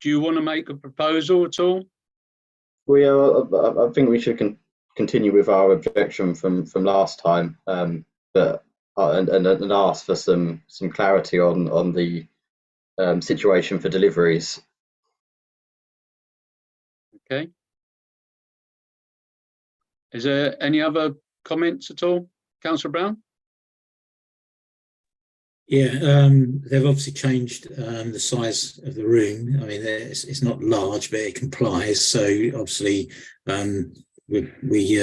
Speaker 1: you want to make a proposal at all?
Speaker 12: Well, I think we should continue with our objection from last time, but and ask for some clarity on the situation for deliveries.
Speaker 1: Okay. Is there any other comments at all, Councillor Brown?
Speaker 5: Yeah, they've obviously changed the size of the room. I mean, it's not large, but it complies. So obviously, we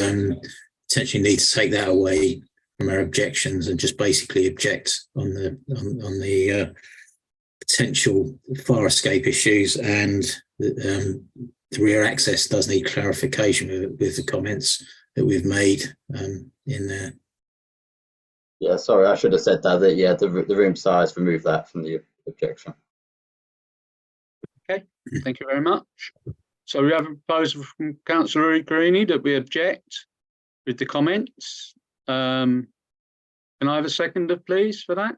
Speaker 5: potentially need to take that away from our objections and just basically object on the potential fire escape issues, and the rear access does need clarification with the comments that we've made in there.
Speaker 12: Yeah, sorry, I should have said that. Yeah, the room size, remove that from the objection.
Speaker 1: Okay, thank you very much. So we have a proposal from Councillor Creaney that we object with the comments. Can I have a seconder, please, for that?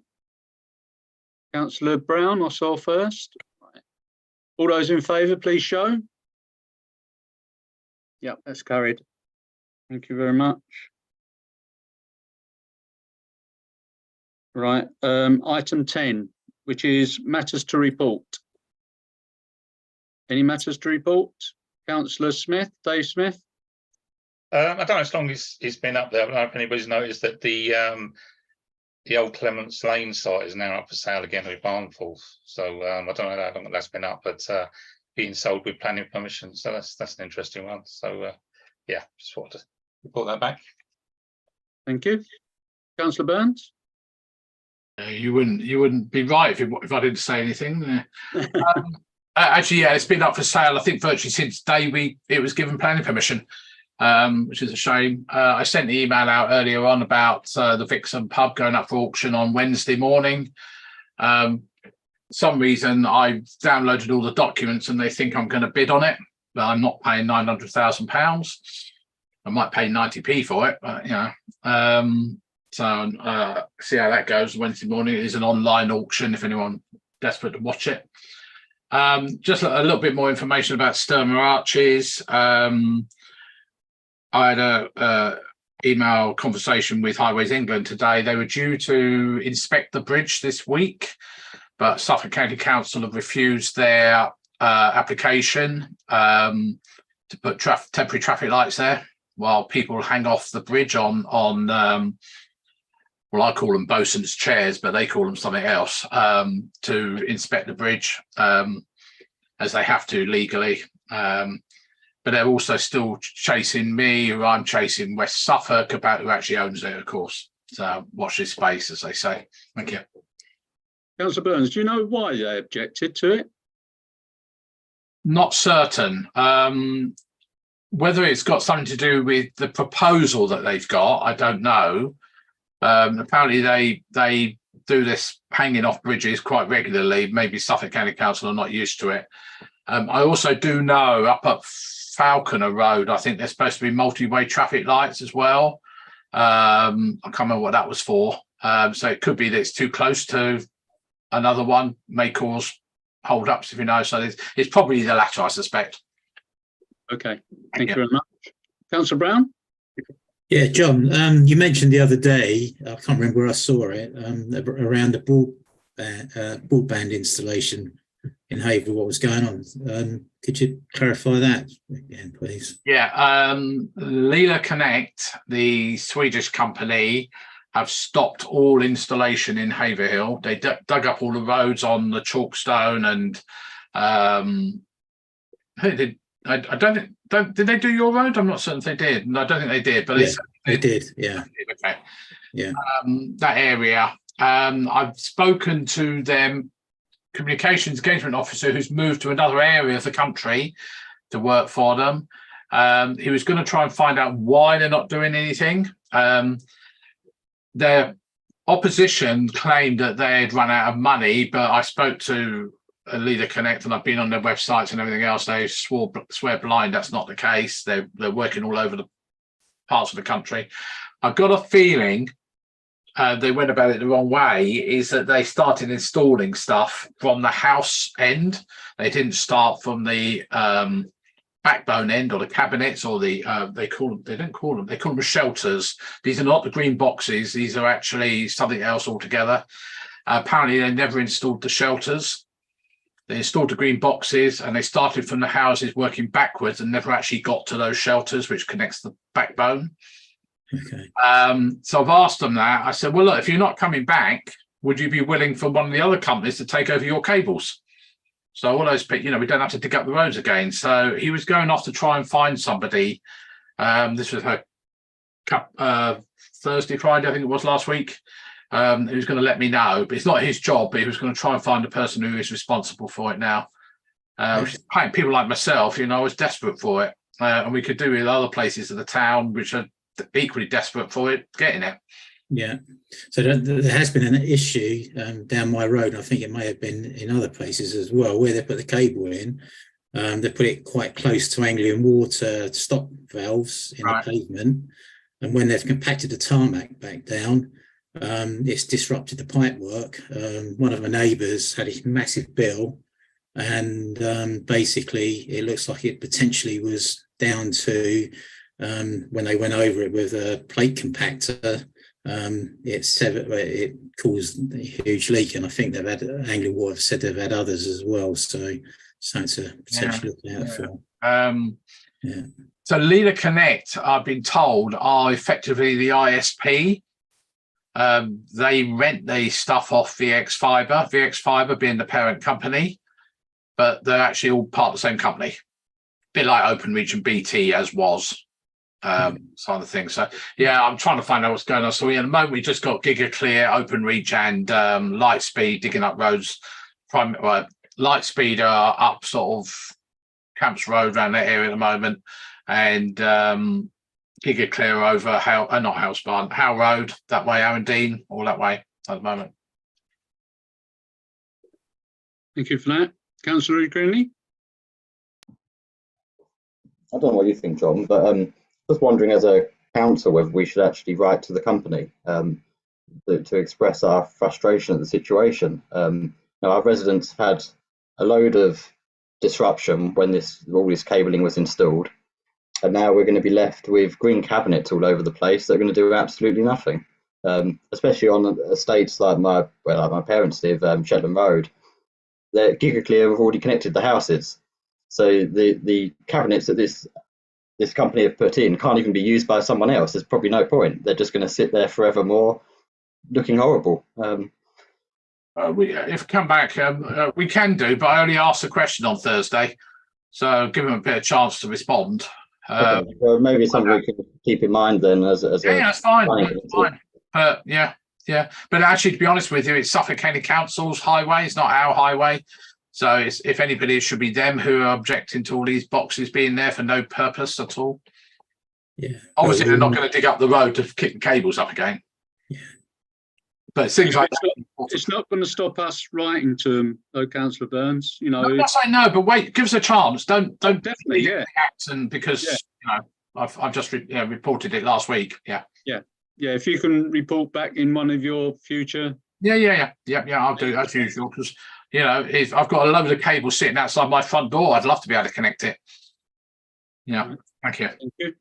Speaker 1: Councillor Brown, I saw first. Right. All those in favour, please show. Yep, that's carried. Thank you very much. Right, item 10, which is matters to report. Any matters to report? Councillor Smith, Dave Smith?
Speaker 10: I don't know, as long as it's been up there. I don't know if anybody's noticed that the old Clements Lane site is now up for sale again with Barnforth. So I don't know how long that's been up, but being sold with planning permission. So that's an interesting one. So yeah, just wanted to report that back.
Speaker 1: Thank you. Councillor Burns?
Speaker 6: You wouldn't be right if I didn't say anything. Actually, yeah, it's been up for sale, I think, virtually since day it was given planning permission, which is a shame. I sent the email out earlier on about the Vixen pub going up for auction on Wednesday morning. Some reason I downloaded all the documents and they think I'm going to bid on it, but I'm not paying £900,000. I might pay 90p for it, but so see how that goes Wednesday morning. It is an online auction if anyone desperate to watch it. Just a little bit more information about Sturmer Arches. I had a email conversation with Highways England today. They were due to inspect the bridge this week, but Suffolk County Council have refused their application to put temporary traffic lights there while people hang off the bridge on well, I call them bosun's chairs, but they call them something else, to inspect the bridge, as they have to legally. But they're also still chasing me, or I'm chasing West Suffolk about who actually owns it, of course. So watch this space, as they say. Thank you.
Speaker 1: Councillor Burns, do you know why they objected to it?
Speaker 6: Not certain. Whether it's got something to do with the proposal that they've got, I don't know. Apparently they do this hanging off bridges quite regularly. Maybe Suffolk County Council are not used to it. I also do know up at Falconer Road, I think there's supposed to be multi-way traffic lights as well. I can't remember what that was for. So it could be that it's too close to another one, may cause hold-ups, if you know. So it's probably the latter, I suspect.
Speaker 1: Okay, thank you very much. Councillor Brown?
Speaker 5: Yeah, John, you mentioned the other day, I can't remember where I saw it, around the broadband installation in Haverhill, what was going on. Could you clarify that again, please?
Speaker 6: Yeah, Lila Connect, the Swedish company, have stopped all installation in Haverhill. They dug up all the roads on the Chalkstone and I don't think, did they do your road? I'm not certain if they did. No, I don't think they did, but
Speaker 5: yeah, they did. Yeah.
Speaker 6: Okay.
Speaker 5: Yeah.
Speaker 6: That area. I've spoken to them communications engagement officer who's moved to another area of the country to work for them. He was going to try and find out why they're not doing anything. Their opposition claimed that they had run out of money, but I spoke to Leader Connect, and I've been on their websites and everything else. They swear blind that's not the case. They're working all over the parts of the country. I've got a feeling they went about it the wrong way, is that they started installing stuff from the house end. They didn't start from the backbone end or the cabinets or the they call them shelters. These are not the green boxes. These are actually something else altogether. Apparently they never installed the shelters. They installed the green boxes and they started from the houses working backwards and never actually got to those shelters, which connects the backbone.
Speaker 5: Okay.
Speaker 6: So I've asked them that. I said, well, look, if you're not coming back, would you be willing for one of the other companies to take over your cables? So all those, we don't have to dig up the roads again. So he was going off to try and find somebody. This was her Thursday, Friday, I think it was last week. He was going to let me know, but it's not his job, but he was going to try and find the person who is responsible for it now. Which is people like myself, I was desperate for it. And we could do with other places of the town, which are equally desperate for it, getting it.
Speaker 5: Yeah. So there has been an issue down my road. I think it may have been in other places as well, where they put the cable in. They put it quite close to Anglian water stop valves in the pavement. And when they've compacted the tarmac back down, it's disrupted the pipe work. One of my neighbours had a massive bill, and basically it looks like it potentially was down to when they went over it with a plate compactor. It caused a huge leak, and I think they've had Anglian Water have said they've had others as well. So something to potentially look out for.
Speaker 6: So Leader Connect, I've been told, are effectively the ISP. They rent the stuff off VX Fibre being the parent company, but they're actually all part of the same company. A bit like OpenReach and BT as was. Sort of thing. So yeah, I'm trying to find out what's going on. So at the moment we just got GigaClear, OpenReach and Lightspeed digging up roads. Lightspeed are up sort of Camps Road around that area at the moment, and GigaClear over Howe Road that way, Arundine, all that way at the moment.
Speaker 1: Thank you for that. Councillor Greenley.
Speaker 12: I don't know what you think, John, but just wondering as a council whether we should actually write to the company to express our frustration at the situation. Now, our residents had a load of disruption when all this cabling was installed, and now we're going to be left with green cabinets all over the place that are going to do absolutely nothing. Especially on estates like my parents live, Shetland Road. The GigaClear have already connected the houses, so the cabinets that this company have put in can't even be used by someone else. There's probably no point. They're just going to sit there forevermore, looking horrible.
Speaker 6: If come back, we can do, but I only asked the question on Thursday, so give them a bit of chance to respond.
Speaker 12: Okay. Well, maybe something we can keep in mind then.
Speaker 6: That's fine. But yeah. But actually, to be honest with you, it's Suffolk County Council's highway. It's not our highway. So if anybody, it should be them who are objecting to all these boxes being there for no purpose at all.
Speaker 5: Yeah.
Speaker 6: Obviously, they're not going to dig up the road to kick the cables up again.
Speaker 5: Yeah.
Speaker 6: But things like
Speaker 1: it's not going to stop us writing to them, though, Councillor Burns.
Speaker 6: I'm not saying no, but wait, give us a chance. Don't
Speaker 1: definitely
Speaker 6: act, and because I've just reported it last week. Yeah.
Speaker 1: If you can report back in one of your future.
Speaker 6: Yeah. I'll do as usual, because if I've got a load of cables sitting outside my front door, I'd love to be able to connect it. Yeah. Thank you.
Speaker 1: Thank you.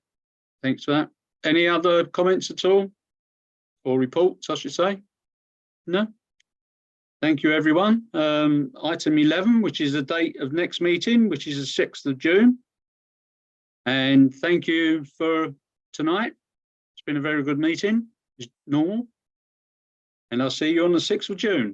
Speaker 1: Thanks for that. Any other comments at all, or reports, I should say? No. Thank you, everyone. Item 11, which is the date of next meeting, which is the 6th of June. And thank you for tonight. It's been a very good meeting, as normal. And I'll see you on the 6th of June.